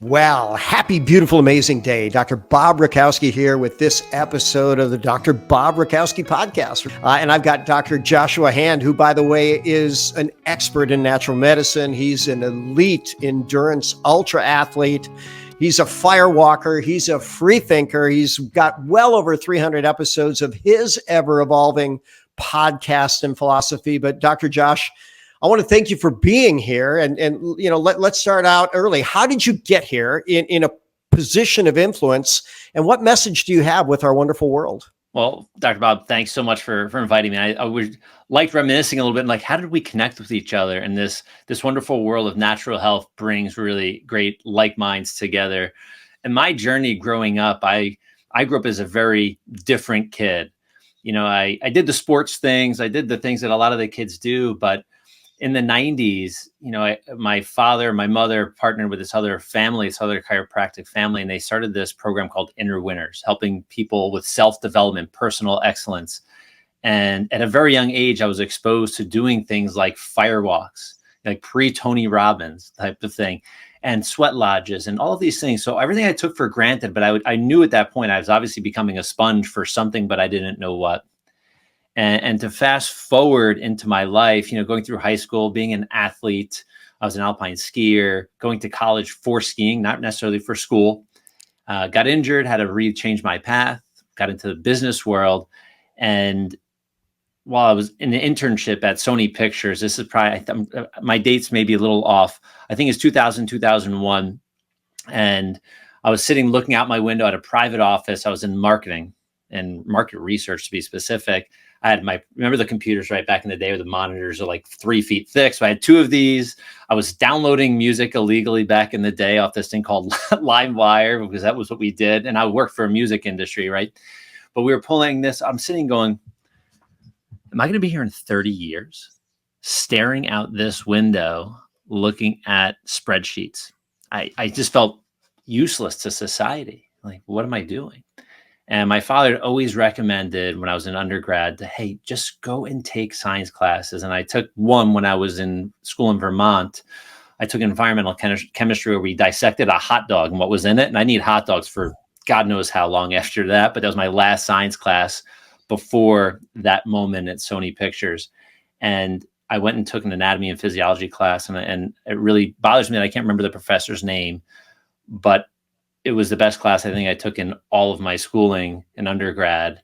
Well, happy, beautiful, amazing day. Dr. Bob Rakowski here with this episode of the Dr. Bob Rakowski Podcast. And I've got Dr. Joshua Handt, who, by the way, is an expert in natural medicine. He's an elite endurance ultra athlete. He's a fire walker. He's a free thinker. He's got well over 300 episodes of his ever evolving podcast and philosophy. But Dr. Josh, I want to thank you for being here. And you know, let's start out early. How did you get here in a position of influence? And what message do you have with our wonderful world? Well, Dr. Bob, thanks so much for inviting me. I would like reminiscing a little bit, like, how did we connect with each other? And this wonderful world of natural health brings really great like minds together. And my journey growing up, I grew up as a very different kid. You know, I did the sports things. I did the things that a lot of the kids do, but in the 90s, you know, my father, my mother partnered with this other chiropractic family, and they started this program called Inner Winners, helping people with self-development, personal excellence. And at a very young age, I was exposed to doing things like fire walks, like pre-Tony Robbins type of thing, and sweat lodges and all of these things. So everything I took for granted, but I knew at that point I was obviously becoming a sponge for something, but I didn't know what. And to fast forward into my life, you know, going through high school, being an athlete, I was an alpine skier, going to college for skiing, not necessarily for school, got injured, had to change my path, got into the business world. And while I was in an internship at Sony Pictures, this is probably, my dates may be a little off. I think it's 2000, 2001. And I was sitting looking out my window at a private office. I was in marketing and market research, to be specific. I had remember the computers right back in the day where the monitors are like 3 feet thick. So I had two of these. I was downloading music illegally back in the day off this thing called LimeWire, because that was what we did. And I worked for a music industry, right? But we were pulling this. I'm sitting going, am I going to be here in 30 years staring out this window, looking at spreadsheets? I just felt useless to society. Like, what am I doing? And my father always recommended when I was an undergrad to, hey, just go and take science classes. And I took one when I was in school in Vermont. I took environmental chemistry, where we dissected a hot dog and what was in it. And I need hot dogs for God knows how long after that. But that was my last science class before that moment at Sony Pictures. And I went and took an anatomy and physiology class. And it really bothers me that I can't remember the professor's name, but it was the best class I think I took in all of my schooling in undergrad.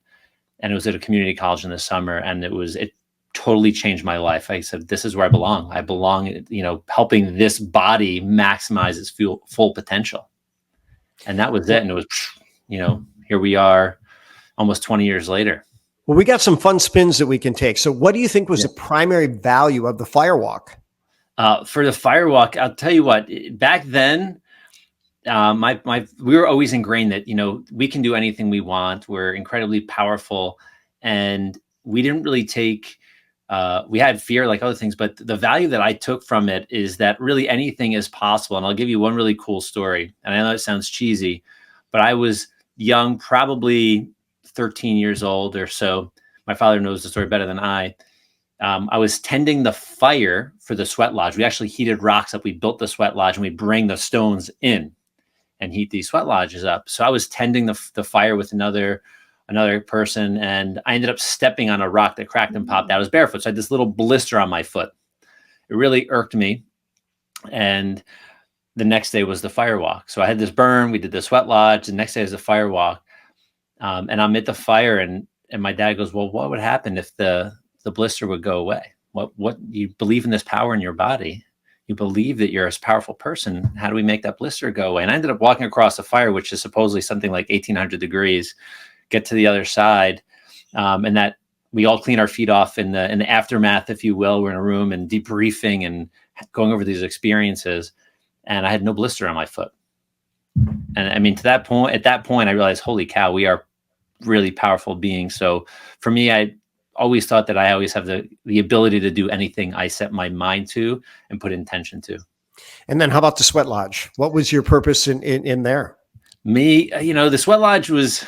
And it was at a community college in the summer. And it totally changed my life. I said, this is where I belong. I belong, you know, helping this body maximize its full potential. And that was it. And it was, you know, here we are almost 20 years later. Well, we got some fun spins that we can take. So what do you think was the primary value of the firewalk? For the firewalk, I'll tell you what, back then, we were always ingrained that, you know, we can do anything we want. We're incredibly powerful, and we didn't really take, we had fear like other things, but the value that I took from it is that really anything is possible. And I'll give you one really cool story. And I know it sounds cheesy, but I was young, probably 13 years old or so. My father knows the story better than I. I was tending the fire for the sweat lodge. We actually heated rocks up. We built the sweat lodge, and we bring the stones in and heat these sweat lodges up. So I was tending the fire with another person, and I ended up stepping on a rock that cracked and popped out. I was barefoot, so I had this little blister on my foot. It really irked me. And the next day was the fire walk. So I had this burn. We did the sweat lodge. The next day was the fire walk. And I'm at the fire, and my dad goes, well, what would happen if the blister would go away? What you believe in this power in your body? You believe that you're a powerful person. How do we make that blister go away? And I ended up walking across the fire, which is supposedly something like 1800 degrees, get to the other side. And that we all clean our feet off in the aftermath, if you will. We're in a room and debriefing and going over these experiences. And I had no blister on my foot. And I mean, at that point, I realized, holy cow, we are really powerful beings. So for me, I always thought that I always have the ability to do anything I set my mind to and put intention to. And then how about the sweat lodge? What was your purpose in there? Me, you know, the sweat lodge was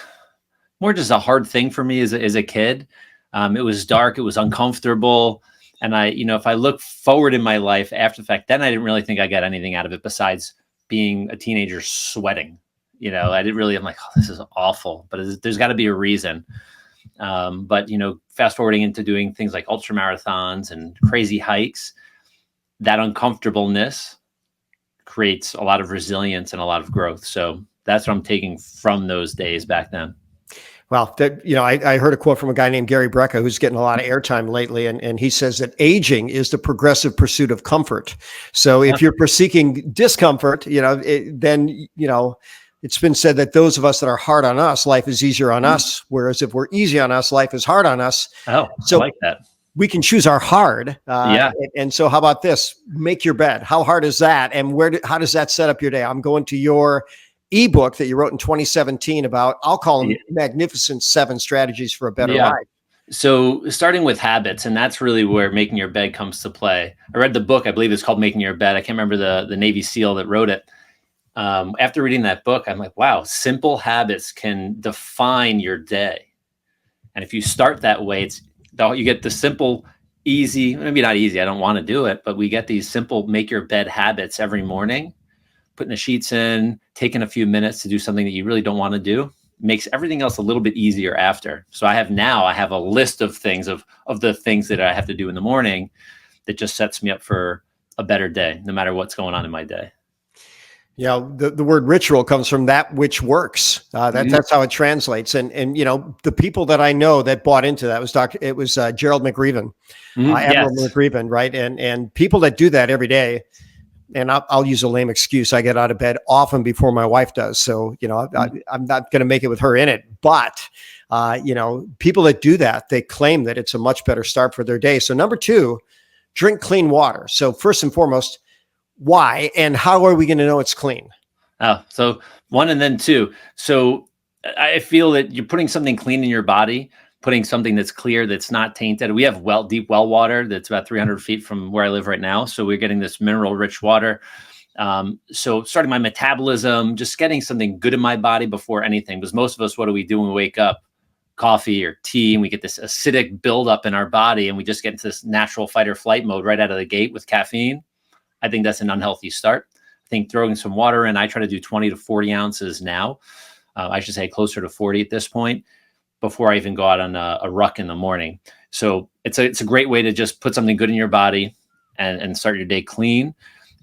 more just a hard thing for me as a kid. It was dark. It was uncomfortable. And if I look forward in my life after the fact, then I didn't really think I got anything out of it besides being a teenager sweating. I'm like, oh, this is awful, but there's got to be a reason. But fast forwarding into doing things like ultra marathons and crazy hikes, that uncomfortableness creates a lot of resilience and a lot of growth. So that's what I'm taking from those days back then. Well, I heard a quote from a guy named Gary Brecka, who's getting a lot of airtime lately. And he says that aging is the progressive pursuit of comfort. So if you're seeking discomfort, then it's been said that those of us that are hard on us, life is easier on us. Whereas if we're easy on us, life is hard on us. Oh, so I like that. We can choose our hard. And so how about this? Make your bed. How hard is that? And how does that set up your day? I'm going to your ebook that you wrote in 2017 about, I'll call them magnificent 7 strategies for a better life. So starting with habits, and that's really where making your bed comes to play. I read the book, I believe it's called Making Your Bed. I can't remember the Navy SEAL that wrote it. After reading that book, I'm like, wow, simple habits can define your day. And if you start that way, you get the simple, easy, maybe not easy, I don't want to do it, but we get these simple make your bed habits every morning. Putting the sheets in, taking a few minutes to do something that you really don't want to do makes everything else a little bit easier after. So I have a list of things of the things that I have to do in the morning that just sets me up for a better day, no matter what's going on in my day. The word ritual comes from that which works. That's how it translates. And the people that I know that bought into that was Gerald McGreeven, Admiral McGreeven, right? And people that do that every day. And I'll use a lame excuse. I get out of bed often before my wife does. So, I'm not going to make it with her in it. But, people that do that, they claim that it's a much better start for their day. So 2, drink clean water. So first and foremost, why and how are we going to know it's clean? Oh, so 1 and then 2. So I feel that you're putting something clean in your body, putting something that's clear, that's not tainted. We have deep well water that's about 300 feet from where I live right now. So we're getting this mineral rich water. So starting my metabolism, just getting something good in my body before anything, because most of us, what do we do when we wake up? Coffee or tea, and we get this acidic buildup in our body, and we just get into this natural fight or flight mode right out of the gate with caffeine. I think that's an unhealthy start. I think throwing some water in, I try to do 20 to 40 ounces now. I should say closer to 40 at this point, before I even go out on a ruck in the morning. So it's a great way to just put something good in your body and start your day clean.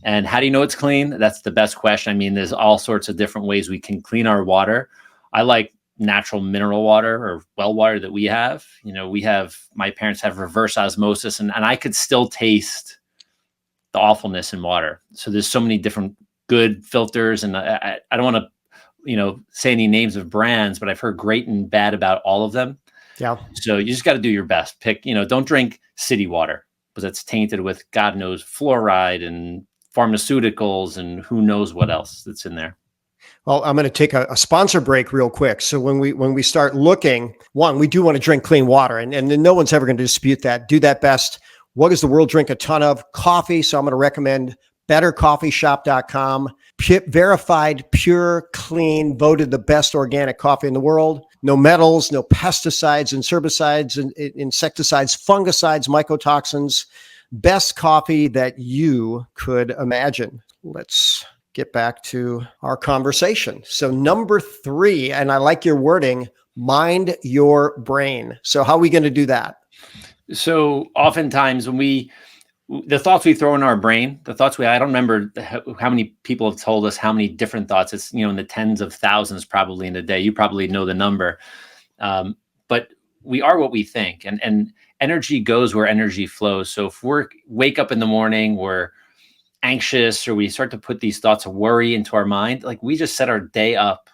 And how do you know it's clean? That's the best question. I mean, there's all sorts of different ways we can clean our water. I like natural mineral water or well water that we have. My parents have reverse osmosis, and I could still taste the awfulness in water. So there's so many different good filters, and I don't want to say any names of brands, but I've heard great and bad about all of them. Yeah. So you just got to do your best. Pick, don't drink city water because it's tainted with God knows fluoride and pharmaceuticals and who knows what else that's in there. Well, I'm going to take a sponsor break real quick. So when we start looking, we do want to drink clean water, and no one's ever going to dispute that. Do that best. What does the world drink a ton of? Coffee. So I'm going to recommend bettercoffeeshop.com. Verified, pure, clean, voted the best organic coffee in the world. No metals, no pesticides and herbicides and insecticides, fungicides, mycotoxins. Best coffee that you could imagine. Let's get back to our conversation. So 3, and I like your wording, mind your brain. So how are we going to do that? So oftentimes when the thoughts we throw in our brain, I don't remember how many people have told us how many different thoughts. It's, in the tens of thousands probably in a day. You probably know the number. But we are what we think, and energy goes where energy flows. So if we wake up in the morning, we're anxious, or we start to put these thoughts of worry into our mind, like we just set our day up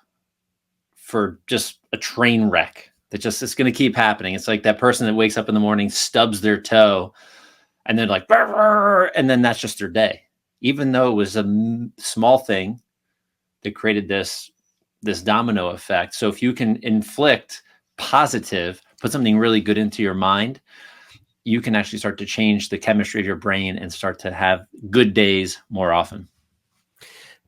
for just a train wreck that it's going to keep happening. It's like that person that wakes up in the morning, stubs their toe, and then like, and then that's just their day, even though it was a small thing that created this domino effect. So if you can inflict positive, put something really good into your mind, you can actually start to change the chemistry of your brain and start to have good days more often.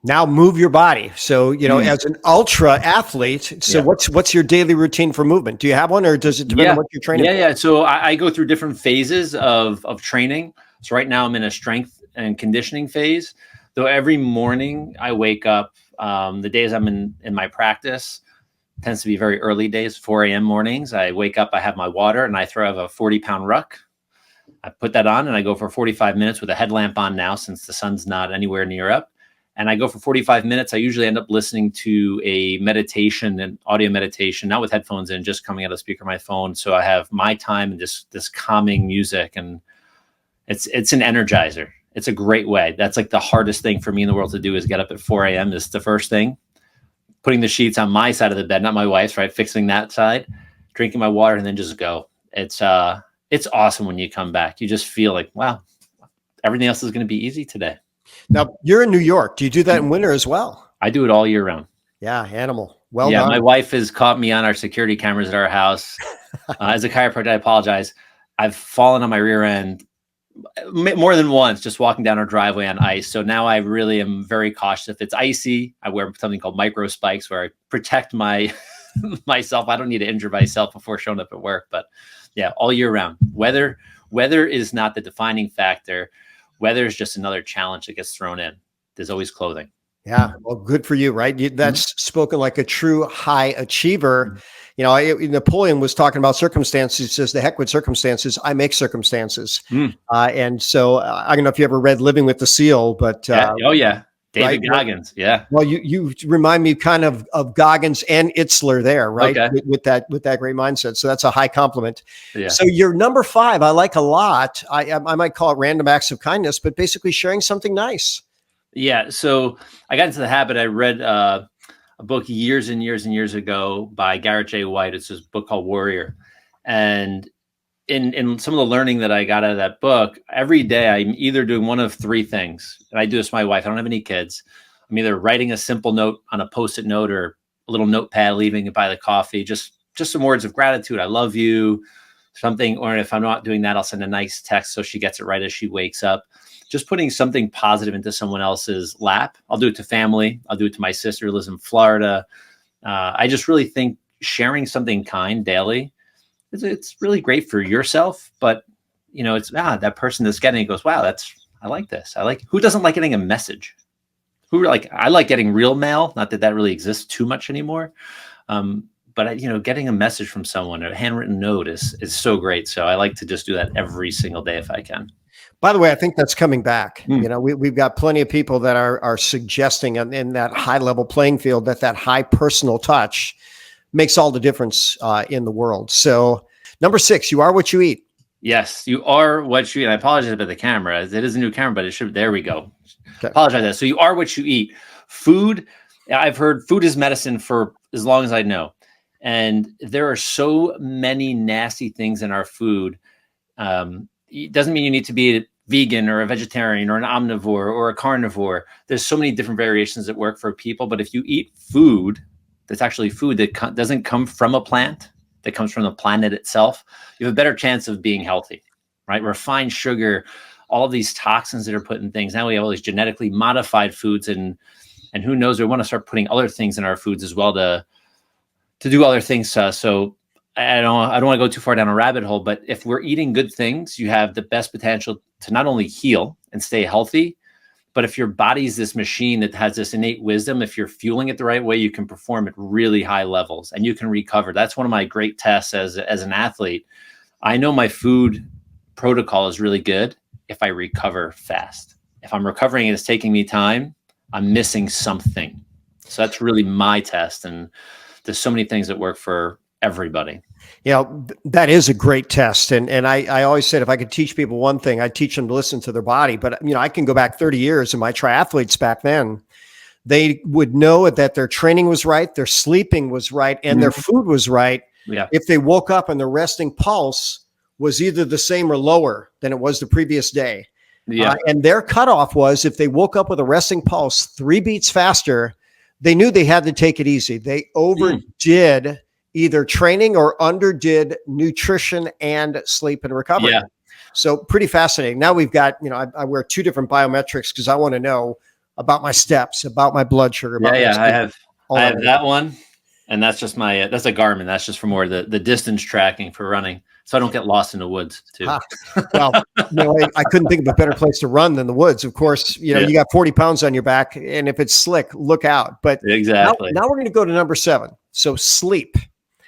Now move your body. So, as an ultra athlete, so what's your daily routine for movement? Do you have one, or does it depend on what you're training? Yeah. So I go through different phases of training. So right now I'm in a strength and conditioning phase. Though every morning I wake up, the days I'm in my practice tends to be very early days, 4 a.m. mornings. I wake up, I have my water, and I throw out a 40-pound ruck. I put that on and I go for 45 minutes with a headlamp on now, since the sun's not anywhere near up. And I go for 45 minutes. I usually end up listening to a meditation and audio meditation, not with headphones in, just coming out of the speaker of my phone. So I have my time and just this calming music, and it's an energizer. It's a great way. That's like the hardest thing for me in the world to do, is get up at 4 a.m. is the first thing. Putting the sheets on my side of the bed, not my wife's, right? Fixing that side, drinking my water, and then just go. It's awesome when you come back. You just feel like, wow, everything else is going to be easy today. Now, you're in New York. Do you do that in winter as well? I do it all year round. Yeah, animal. Well yeah, done. My wife has caught me on our security cameras at our house. As a chiropractor, I apologize. I've fallen on my rear end more than once just walking down our driveway on ice. So now I really am very cautious. If it's icy, I wear something called micro spikes where I protect myself. I don't need to injure myself before showing up at work. But yeah, all year round. Weather is not the defining factor. Weather is just another challenge that gets thrown in. There's always clothing. Yeah, well, good for you, right? That's spoken like a true high achiever. You know, Napoleon was talking about circumstances. He says, "The heck with circumstances. I make circumstances." And so I don't know if you ever read Living with the Seal, but David right? Goggins. Yeah. Well, you remind me kind of Goggins and Itzler there, right? Okay. With that great mindset. So that's a high compliment. Yeah. So your number 5, I like a lot. I might call it random acts of kindness, but basically sharing something nice. Yeah. So I got into the habit. I read a book years and years and years ago by Garrett J. White. It's this book called Warrior. And in some of the learning that I got out of that book, every day I'm either doing one of 3 things. And I do this with my wife. I don't have any kids. I'm either writing a simple note on a Post-it note or a little notepad, leaving it by the coffee, just some words of gratitude. I love you, something. Or if I'm not doing that, I'll send a nice text so she gets it right as she wakes up. Just putting something positive into someone else's lap. I'll do it to family. I'll do it to my sister who lives in Florida. I just really think sharing something kind daily, it's really great for yourself. But, you know, it's that person that's getting it goes, wow, I like this. Who doesn't like getting a message? I like getting real mail. Not that really exists too much anymore. But getting a message from someone, a handwritten note is so great. So I like to just do that every single day if I can. By the way, I think that's coming back. You know, we've got plenty of people that are suggesting in that high level playing field that high personal touch makes all the difference in the world. So number 6, you are what you eat. Yes, you are what you eat. I apologize about the camera. It is a new camera, but it should. There we go. Okay. Apologize for that. So you are what you eat. Food. I've heard food is medicine for as long as I know. And there are so many nasty things in our food. It doesn't mean you need to be a vegan or a vegetarian or an omnivore or a carnivore. There's so many different variations that work for people. But if you eat food that's actually food that doesn't come from a plant, that comes from the planet itself, you have a better chance of being healthy, right? Refined sugar, all of these toxins that are put in things. Now we have all these genetically modified foods, and who knows, we want to start putting other things in our foods as well to do other things. So I don't want to go too far down a rabbit hole, but if we're eating good things, you have the best potential to not only heal and stay healthy, but if your body's this machine that has this innate wisdom, if you're fueling it the right way, you can perform at really high levels and you can recover. That's one of my great tests as an athlete. I know my food protocol is really good if I recover fast. If I'm recovering and it's taking me time, I'm missing something. So that's really my test. And there's so many things that work for everybody. You know, that is a great test. And I always said, if I could teach people one thing, I'd teach them to listen to their body. But, you know, I can go back 30 years and my triathletes back then, they would know that their training was right, their sleeping was right, and their food was right. Yeah. If they woke up and their resting pulse was either the same or lower than it was the previous day. Yeah. And their cutoff was if they woke up with a resting pulse 3 beats faster, they knew they had to take it easy. They overdid either training or underdid nutrition and sleep and recovery. Yeah. So pretty fascinating. Now we've got, you know, I wear 2 different biometrics because I want to know about my steps, about my blood sugar. I have that one. And that's just that's a Garmin. That's just for more the distance tracking for running. So I don't get lost in the woods too. Well, I couldn't think of a better place to run than the woods. Of course, you got 40 pounds on your back, and if it's slick, look out. But exactly. Now we're going to go to number 7. So sleep.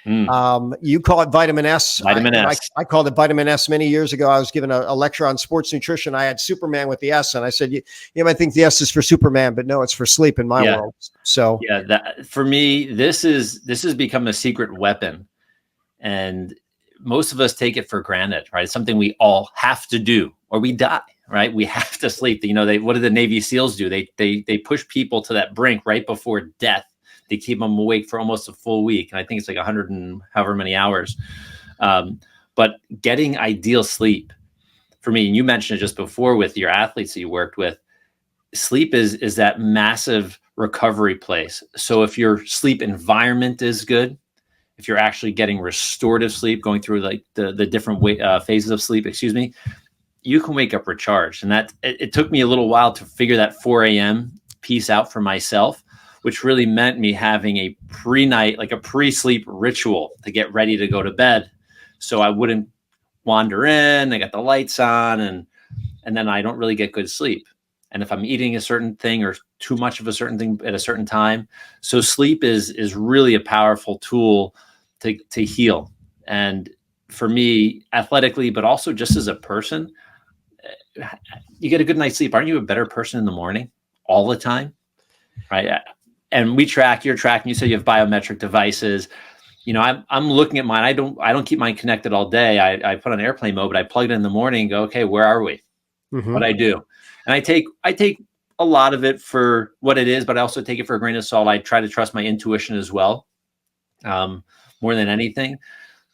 You call it vitamin S. Vitamin S. I called it vitamin S many years ago. I was given a lecture on sports nutrition. I had Superman with the S, and I said, you might think the S is for Superman, but no, it's for sleep in my world. So that for me, this has become a secret weapon, and most of us take it for granted, right? It's something we all have to do, or we die, right? We have to sleep. What do the Navy SEALs do? They push people to that brink right before death. They keep them awake for almost a full week. And I think it's like 100 and however many hours. But getting ideal sleep for me, and you mentioned it just before with your athletes that you worked with, sleep is that massive recovery place. So if your sleep environment is good, if you're actually getting restorative sleep, going through like the different phases of sleep, you can wake up recharged. And that it took me a little while to figure that 4 a.m. piece out for myself, which really meant me having a pre-night, like a pre-sleep ritual to get ready to go to bed. So I wouldn't wander in, I got the lights on, and then I don't really get good sleep. And if I'm eating a certain thing or too much of a certain thing at a certain time. So sleep is really a powerful tool to heal. And for me, athletically, but also just as a person, you get a good night's sleep. Aren't you a better person in the morning all the time? Right. And you're tracking, you said you have biometric devices. I'm looking at mine. I don't keep mine connected all day. I put on airplane mode, but I plug it in the morning and go, okay, where are we? What I do. And I take a lot of it for what it is, but I also take it for a grain of salt. I try to trust my intuition as well, more than anything.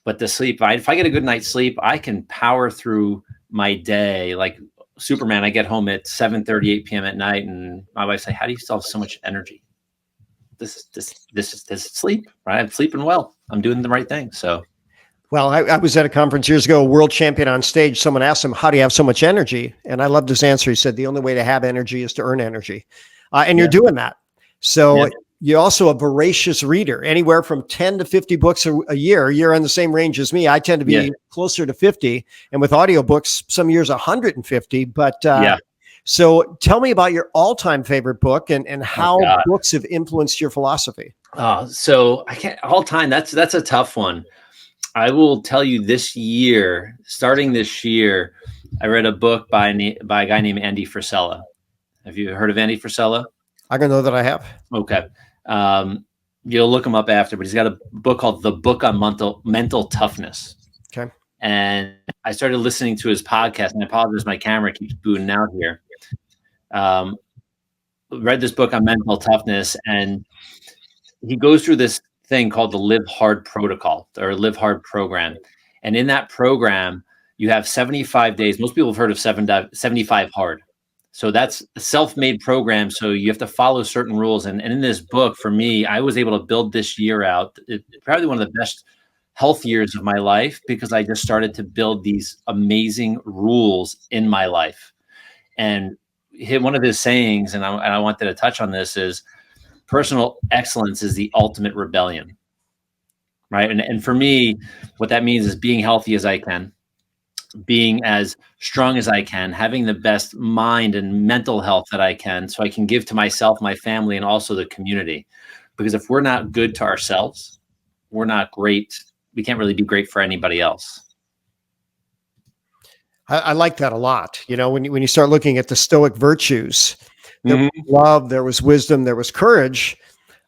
But the sleep, if I get a good night's sleep, I can power through my day. Like Superman, I get home at 7:38 p.m. at night, and my wife say, "How do you still have so much energy?" This is sleep, right? I'm sleeping well. I'm doing the right thing. So, well, I was at a conference years ago, a world champion on stage. Someone asked him, "How do you have so much energy?" And I loved his answer. He said, "The only way to have energy is to earn energy," and you're doing that. So you're also a voracious reader, anywhere from 10 to 50 books a year. You're in the same range as me. I tend to be closer to 50, and with audiobooks, some years 150. But so tell me about your all-time favorite book and how books have influenced your philosophy. So I can't all time. That's a tough one. I will tell you starting this year, I read a book by a guy named Andy Frisella. Have you heard of Andy Frisella? I don't know that I have. Okay. You'll look him up after, but he's got a book called The Book on Mental Toughness. Okay. And I started listening to his podcast, and I apologize, my camera keeps booting out here. Read this book on mental toughness, and he goes through this thing called the Live Hard Protocol or Live Hard program. And in that program, you have 75 days. Most people have heard of 75 hard. So that's a self-made program. So you have to follow certain rules. And in this book, for me, I was able to build this year out. It's probably one of the best health years of my life because I just started to build these amazing rules in my life. And one of his sayings, and I wanted to touch on this, is personal excellence is the ultimate rebellion, right? And for me, what that means is being healthy as I can, being as strong as I can, having the best mind and mental health that I can, so I can give to myself, my family, and also the community. Because if we're not good to ourselves, we're not great. We can't really be great for anybody else. I like that a lot. When you start looking at the Stoic virtues, there was love, there was wisdom, there was courage.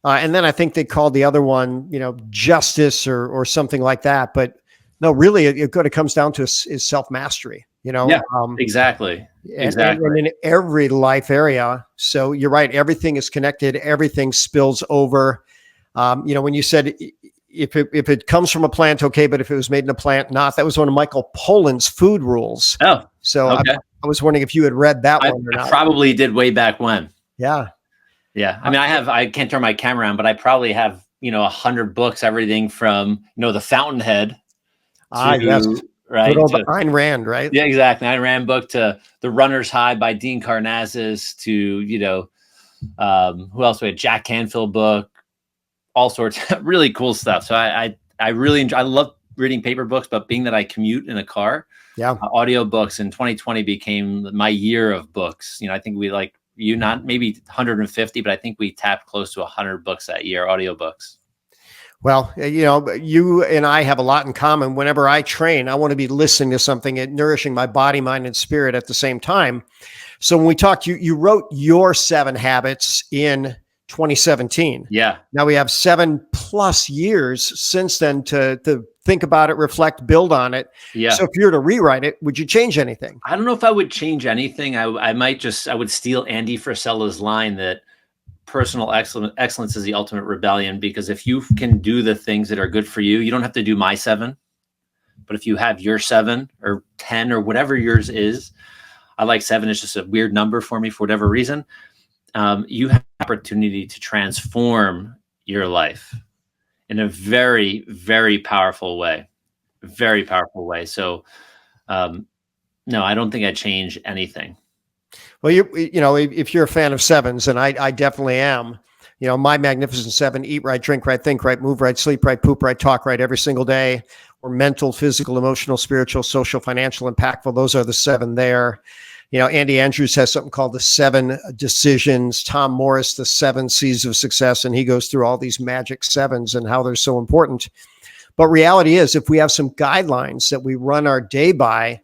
And then I think they called the other one, justice or something like that. But no, really, what it comes down to is self-mastery, Yeah, exactly. And in every life area. So you're right. Everything is connected. Everything spills over. When you said if it comes from a plant, okay, but if it was made in a plant, not. That was one of Michael Pollan's food rules. Oh, so okay. I was wondering if you had read that one or not. I probably did way back when. Yeah. Yeah. I mean, I can't turn my camera on, but I probably have, 100 books, everything from, the Fountainhead. Yes. Right. Ayn Rand, right? Yeah, exactly. Ayn Rand book to The Runner's High by Dean Karnazes to, who else we had? Jack Canfield book, all sorts of really cool stuff. So I really enjoy, I love reading paper books, but being that I commute in a car, audiobooks in 2020 became my year of books. I think we not maybe 150, but I think we tapped close to 100 books that year, audiobooks. Well, you and I have a lot in common. Whenever I train, I want to be listening to something and nourishing my body, mind, and spirit at the same time. So when we talked, you wrote your 7 habits in 2017. Yeah. Now we have 7+ years since then to think about it, reflect, build on it. Yeah. So if you were to rewrite it, would you change anything? I don't know if I would change anything. I would steal Andy Frisella's line that personal excellence is the ultimate rebellion, because if you can do the things that are good for you, you don't have to do my 7, but if you have your 7 or 10 or whatever yours is, I like 7. It's just a weird number for me for whatever reason. You have the opportunity to transform your life in a very, very powerful way, very powerful way. So, no, I don't think I'd change anything. Well, if you're a fan of 7s, and I definitely am, my magnificent 7: eat right, drink right, think right, move right, sleep right, poop right, talk right every single day. Or mental, physical, emotional, spiritual, social, financial, impactful. Those are the 7 there. Andy Andrews has something called the 7 decisions. Tom Morris, the 7 C's of success. And he goes through all these magic 7s and how they're so important. But reality is, if we have some guidelines that we run our day by,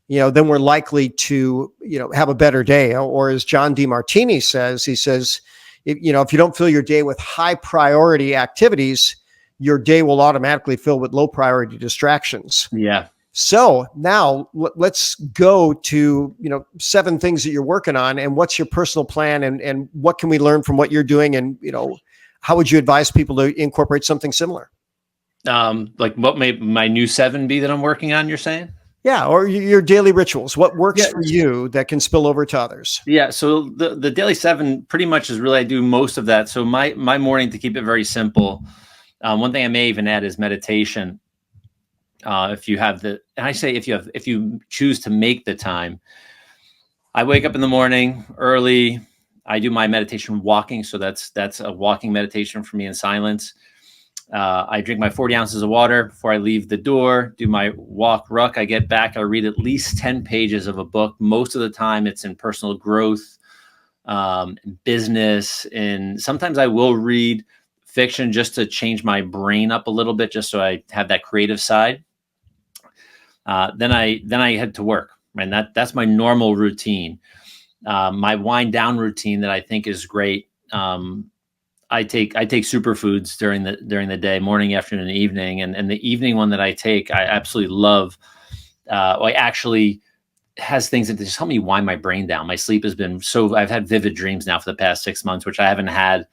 then we're likely to, have a better day. Or as John DeMartini says, he says, if you don't fill your day with high priority activities, your day will automatically fill with low priority distractions. Yeah. So now let's go to, 7 things that you're working on, and what's your personal plan, and what can we learn from what you're doing? And, how would you advise people to incorporate something similar? Like what may my new 7 be that I'm working on, you're saying? Yeah. Or your daily rituals, what works for you that can spill over to others? Yeah. So the daily 7 pretty much is really, I do most of that. So my morning, to keep it very simple, one thing I may even add is meditation. If you choose to make the time, I wake up in the morning early. I do my meditation walking. So that's a walking meditation for me in silence. I drink my 40 ounces of water before I leave the door, do my walk ruck. I get back, I read at least 10 pages of a book. Most of the time it's in personal growth, business. And sometimes I will read fiction just to change my brain up a little bit, just so I have that creative side. Then I head to work, and that's my normal routine. My wind down routine that I think is great. I take superfoods during the day, morning, afternoon, and evening. And the evening one that I take, I absolutely love. Actually has things that just help me wind my brain down. My sleep has been I've had vivid dreams now for the past 6 months, which I haven't had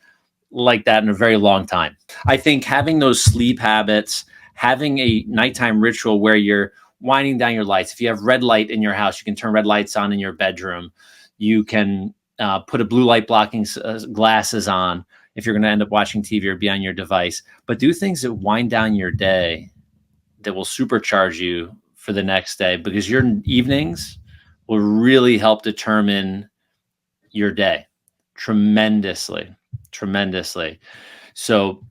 like that in a very long time. I think having those sleep habits, having a nighttime ritual where you're winding down your lights. If you have red light in your house, you can turn red lights on in your bedroom. You can put a blue light blocking glasses on if you're going to end up watching TV or be on your device. But do things that wind down your day that will supercharge you for the next day, because your evenings will really help determine your day tremendously. So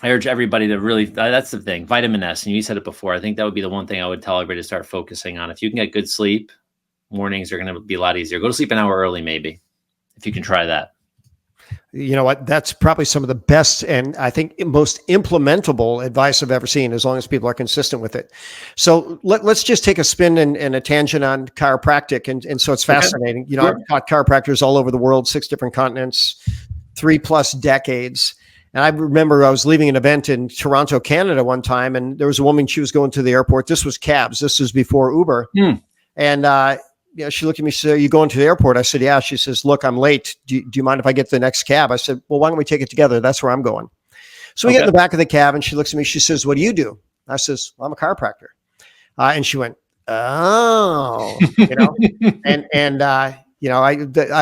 I urge everybody to really, that's the thing, vitamin S. And you said it before. I think that would be the one thing I would tell everybody to start focusing on. If you can get good sleep, mornings are going to be a lot easier. Go to sleep an hour early, maybe, if you can try that. You know what? That's probably some of the best and I think most implementable advice I've ever seen, as long as people are consistent with it. So let's just take a spin and a tangent on chiropractic. And so it's fascinating. Okay. I've taught chiropractors all over the world, 6 different continents, 3+ decades. And I remember I was leaving an event in Toronto, Canada one time, and there was a woman, she was going to the airport. This was cabs. This was before Uber. And, she looked at me, she said, "Are you going to the airport?" I said, "Yeah." She says, "Look, I'm late. Do you mind if I get the next cab?" I said, "Well, why don't we take it together? That's where I'm going." So we get in the back of the cab, and she looks at me. She says, "What do you do?" I says, "Well, I'm a chiropractor." And she went, "Oh," I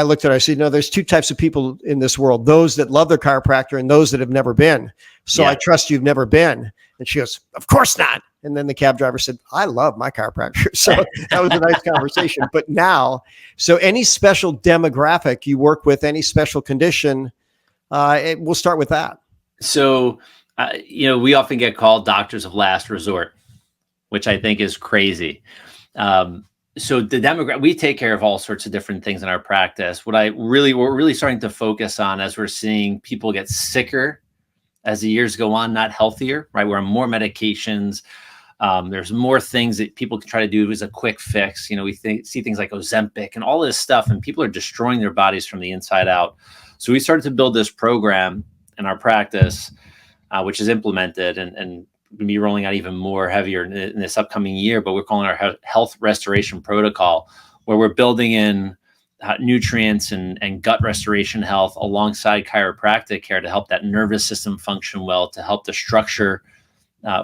looked at her. I said, "There's 2 types of people in this world: those that love their chiropractor and those that have never been. So I trust you've never been." And she goes, "Of course not." And then the cab driver said, "I love my chiropractor." So that was a nice conversation. But now, so any special demographic you work with, any special condition, we'll start with that. So, we often get called doctors of last resort, which I think is crazy. So we take care of all sorts of different things in our practice. We're really starting to focus on, as we're seeing people get sicker as the years go on, not healthier, right? We're on more medications. There's more things that people can try to do as a quick fix. We see things like Ozempic and all this stuff, and people are destroying their bodies from the inside out. So we started to build this program in our practice, which is implemented and going to be rolling out even more heavier in this upcoming year, but we're calling our health restoration protocol, where we're building in nutrients and gut restoration health alongside chiropractic care to help that nervous system function well, to help the structure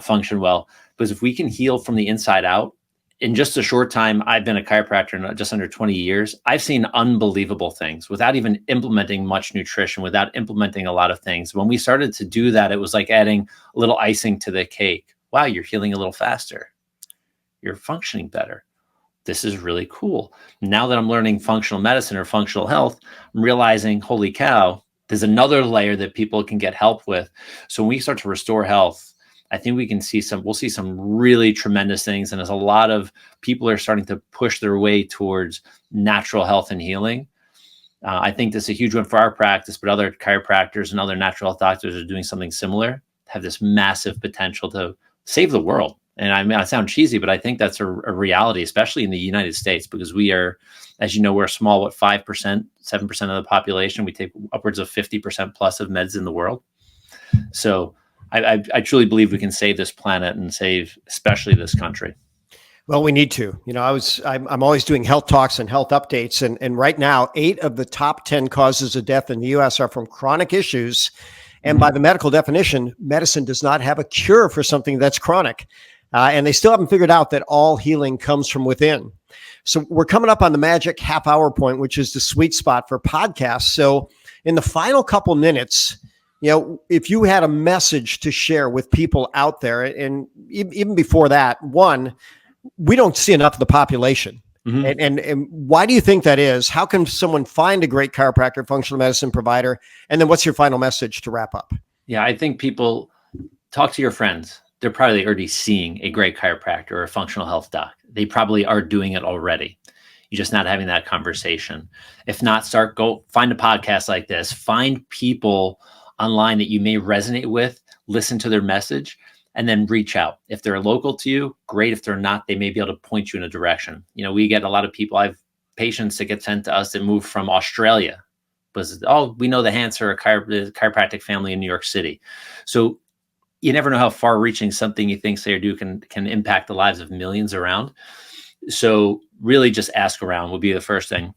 function well. Because if we can heal from the inside out, in just a short time, I've been a chiropractor in just under 20 years. I've seen unbelievable things without even implementing much nutrition, without implementing a lot of things. When we started to do that, it was like adding a little icing to the cake. Wow, you're healing a little faster. You're functioning better. This is really cool. Now that I'm learning functional medicine or functional health, I'm realizing, holy cow, there's another layer that people can get help with. So when we start to restore health, I think we'll see some really tremendous things. And as a lot of people are starting to push their way towards natural health and healing, I think this is a huge one for our practice, but other chiropractors and other natural health doctors are doing something similar, have this massive potential to save the world. And I mean, I sound cheesy, but I think that's a reality, especially in the United States, because we are, as you know, we're small, 5%, 7% of the population. We take upwards of 50% plus of meds in the world. So I truly believe we can save this planet and save especially this country. Well, we need to. I'm always doing health talks and health updates, and right now, 8 of the top 10 causes of death in the U.S. are from chronic issues. And by the medical definition, medicine does not have a cure for something that's chronic. And they still haven't figured out that all healing comes from within. So we're coming up on the magic half-hour point, which is the sweet spot for podcasts. So in the final couple minutes, if you had a message to share with people out there, and even before that, one, we don't see enough of the population. Mm-hmm. And why do you think that is? How can someone find a great chiropractor, functional medicine provider? And then what's your final message to wrap up? Yeah, I think people talk to your friends. They're probably already seeing a great chiropractor or a functional health doc. They probably are doing it already. You're just not having that conversation. If not, go find a podcast like this. Find people online that you may resonate with, listen to their message, and then reach out. If they're local to you, great. If they're not, they may be able to point you in a direction. We get a lot of people, I have patients that get sent to us that move from Australia because, we know the Handts are a chiropractic family in New York City. So you never know how far reaching something you think say or do can impact the lives of millions around. So really just ask around would be the first thing.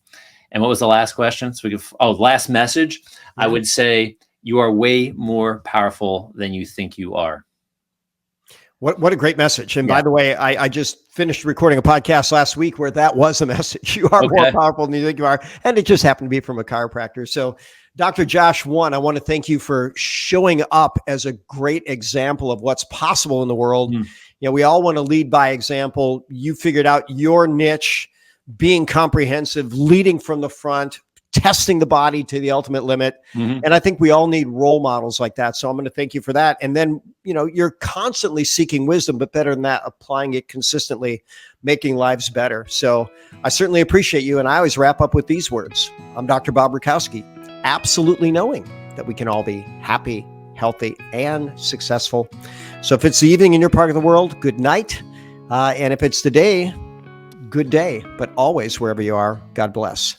And what was the last question? Last message. Mm-hmm. I would say, you are way more powerful than you think you are. What a great message. And by the way, I just finished recording a podcast last week where that was a message. You are more powerful than you think you are. And it just happened to be from a chiropractor. So Dr. Josh, I want to thank you for showing up as a great example of what's possible in the world. We all want to lead by example. You figured out your niche, being comprehensive, leading from the front, testing the body to the ultimate limit. Mm-hmm. And I think we all need role models like that. So I'm going to thank you for that. And then, you're constantly seeking wisdom, but better than that, applying it consistently, making lives better. So I certainly appreciate you. And I always wrap up with these words. I'm Dr. Bob Rakowski, absolutely knowing that we can all be happy, healthy, and successful. So if it's the evening in your part of the world, good night. And if it's the day, good day. But always, wherever you are, God bless.